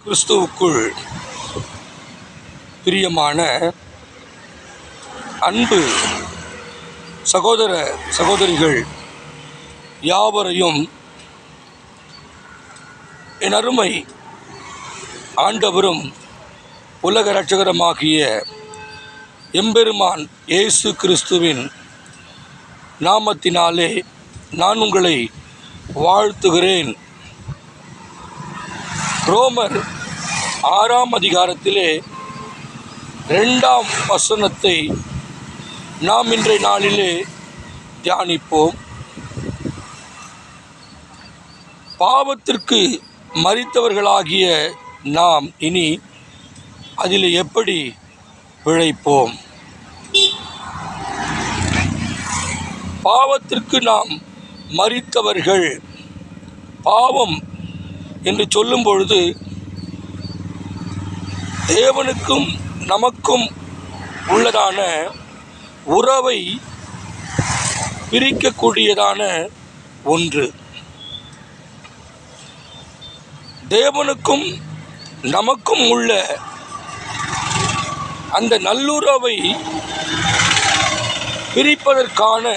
கிறிஸ்துவுக்குள் பிரியமான அன்பு சகோதர சகோதரிகள் யாவரையும் என் அருமை ஆண்டவரும் உலக இரட்சகருமாகிய எம்பெருமான் இயேசு கிறிஸ்துவின் நாமத்தினாலே நான் உங்களை வாழ்த்துகிறேன். ரோமர் 6ஆம் அதிகாரத்திலே 2ஆம் வசனத்தை நாம் இன்றைய நாளிலே தியானிப்போம். பாவத்திற்கு மரித்தவர்களாகிய நாம் இனி அதில் எப்படி பிழைப்போம்? பாவத்திற்கு நாம் மரித்தவர்கள். பாவம் என்று சொல்லும் பொழுது தேவனுக்கும் நமக்கும் உள்ளதான உறவை பிரிக்கக்கூடியதான ஒன்று. தேவனுக்கும் நமக்கும் உள்ள அந்த நல்லுறவை பிரிப்பதற்கான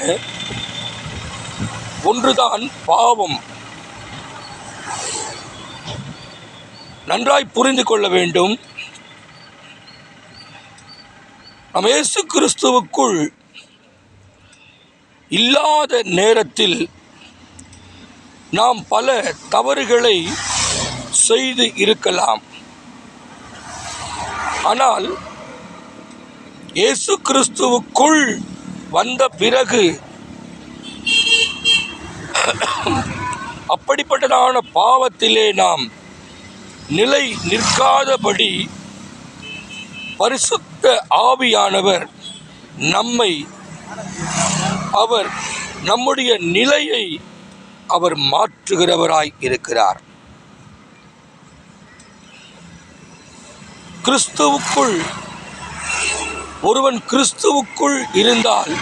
ஒன்றுதான் பாவம். நன்றாய் புரிந்து கொள்ள வேண்டும். நம் இயேசு கிறிஸ்துவுக்குள் இல்லாத நேரத்தில் நாம் பல தவறுகளை செய்து இருக்கலாம். ஆனால் இயேசு கிறிஸ்துவுக்குள் வந்த பிறகு அப்படிப்பட்டதான பாவத்திலே நாம் நிலை நிற்காதபடி பரிசுத்த ஆவியானவர் நம்முடைய நிலையை அவர் மாற்றுகிறவராய் இருக்கிறார். கிறிஸ்துவுக்குள் ஒருவன் கிறிஸ்துவுக்குள் இருந்தால்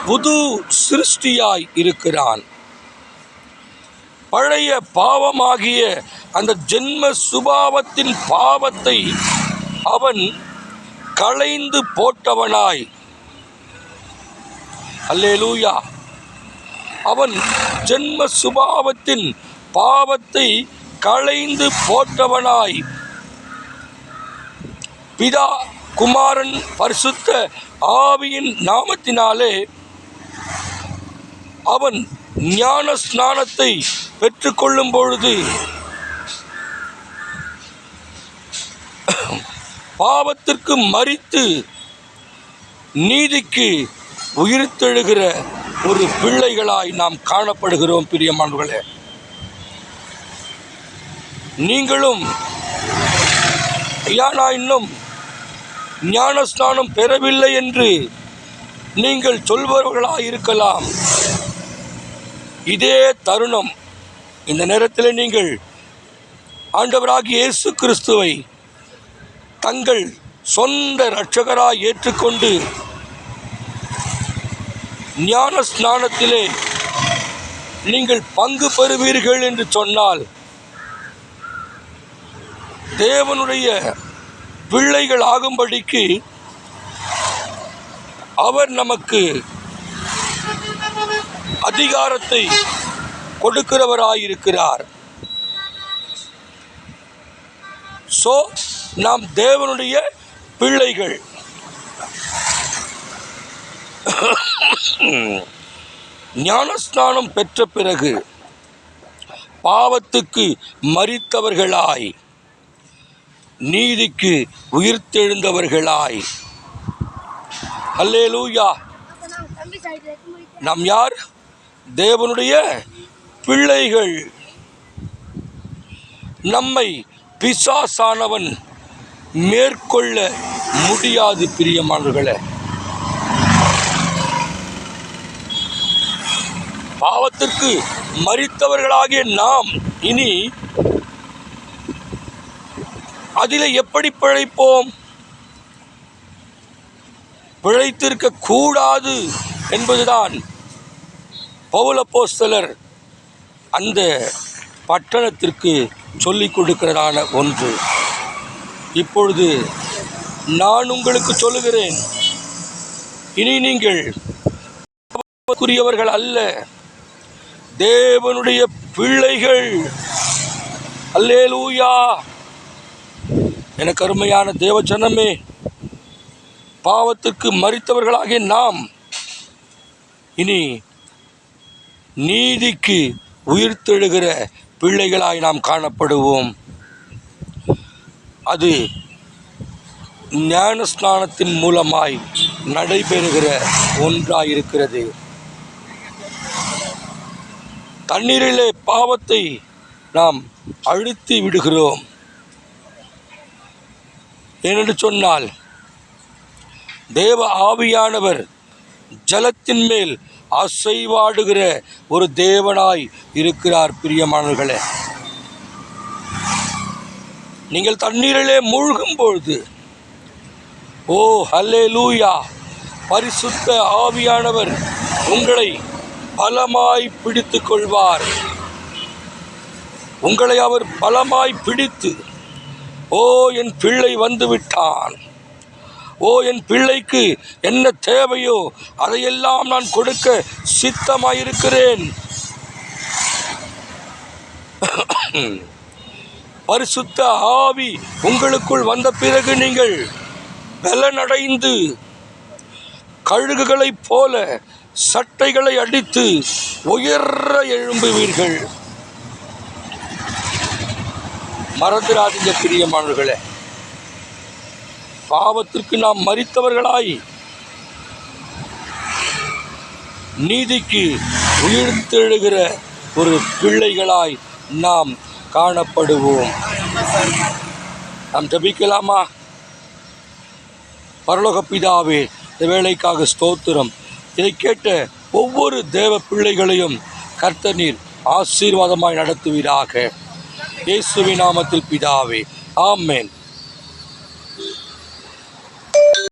புது சிருஷ்டியாய் இருக்கிறான். பழைய பாவமாகிய அந்த ஜென்ம சுபாவத்தின் பாவத்தை அவன் களைந்து போட்டவனாய், அல்லேலூயா, அவன் ஜென்ம சுபாவத்தின் பாவத்தை களைந்து போட்டவனாய் பிதா குமாரன் பரிசுத்த ஆவியின் நாமத்தினாலே அவன் ஞான ஸ்நானத்தை பெற்றுக்கொள்ளும் பொழுது பாவத்திற்கு மரித்து நீதிக்கு உயிர்த்தெழுகிற ஒரு பிள்ளைகளாய் நாம் காணப்படுகிறோம். பிரியமானவர்களே, நீங்களும் ஐயா நான் இன்னும் ஞான ஸ்நானம் பெறவில்லை என்று நீங்கள் சொல்பவர்களாக இருக்கலாம். இதே தருணம், இந்த நேரத்தில் நீங்கள் ஆண்டவராகிய இயேசு கிறிஸ்துவை தங்கள் சொந்த இரட்சகராய் ஏற்றுக்கொண்டு ஞான ஸ்நானத்திலே நீங்கள் பங்கு பெறுவீர்கள் என்று சொன்னால் தேவனுடைய பிள்ளைகள் ஆகும்படிக்கு அவர் நமக்கு அதிகாரத்தை கொடுக்கிறவராயிருக்கிறார். சோ நாம் தேவனுடைய பிள்ளைகள். ஞானஸ்நானம் பெற்ற பிறகு பாவத்துக்கு மரித்தவர்களாய் நீதிக்கு உயிர்த்தெழுந்தவர்களாய், அல்லேலூயா, நாம் யார்? தேவனுடைய பிள்ளைகள். நம்மை பிசாசானவன் மேற்கொள்ள முடியாது. பிரியமானவர்களே, பாவத்திற்கு மரித்தவர்களாகிய நாம் இனி அதில் எப்படி பிழைப்போம்? பிழைத்திருக்க கூடாது என்பதுதான் பவுல் அப்போஸ்தலர் அந்த பட்டணத்திற்கு சொல்லிக் கொடுக்கிறதான ஒன்று. இப்பொழுது நான் உங்களுக்கு சொல்லுகிறேன், இனி நீங்கள் பாவத்திற்குரியவர்கள் அல்ல, தேவனுடைய பிள்ளைகள். அல்லேலூயா. எனக்கு அருமையான தேவஜனமே, பாவத்திற்கு மரித்தவர்களாகிய நாம் இனி நீதிக்கு உயிர்த்தெழுகிற பிள்ளைகளாய் நாம் காணப்படுவோம். அது ஞான ஸ்நானத்தின் மூலமாய் நடைபெறுகிற ஒன்றாயிருக்கிறது. தண்ணீரிலே பாவத்தை நாம் அழுத்தி விடுகிறோம். ஏனென்று சொன்னால், தேவ ஆவியானவர் ஜலத்தின் மேல் அசைவாடுகிற ஒரு தேவனாய் இருக்கிறார். பிரியமானவர்களே, நீங்கள் தண்ணீரிலே மூழ்கும் பொழுது, ஓ ஹல்லேலூயா, பரிசுத்த ஆவியானவர் உங்களை பலமாய் பிடித்து கொள்வார். உங்களை அவர் பலமாய் பிடித்து, ஓ என் பிள்ளை வந்து விட்டான், ஓ என் பிள்ளைக்கு என்ன தேவையோ அதையெல்லாம் நான் கொடுக்க சித்தமாயிருக்கிறேன். பரிசுத்த ஆவி உங்களுக்குள் வந்த பிறகு நீங்கள் பலனடைந்து கழுகுகளைப் போல சட்டைகளை அடித்து உயர எழும்புவீர்கள். மறந்துடாதீங்க பிரியமானவர்களே, பாவத்திற்கு நாம் மரித்தவர்களாய் நீதிக்கு உயிர்த்தெழுகிற ஒரு பிள்ளைகளாய் நாம் காணப்படுவோம். நாம் ஜெபிக்கலாமா? பரலோக பிதாவே, இந்த வேளைக்காக ஸ்தோத்திரம். இதை கேட்ட ஒவ்வொரு தேவ பிள்ளைகளையும் கர்த்தர் நீர் ஆசீர்வாதமாய் நடத்துவீராக. இயேசுவின் நாமத்தில் பிதாவே, ஆமென்.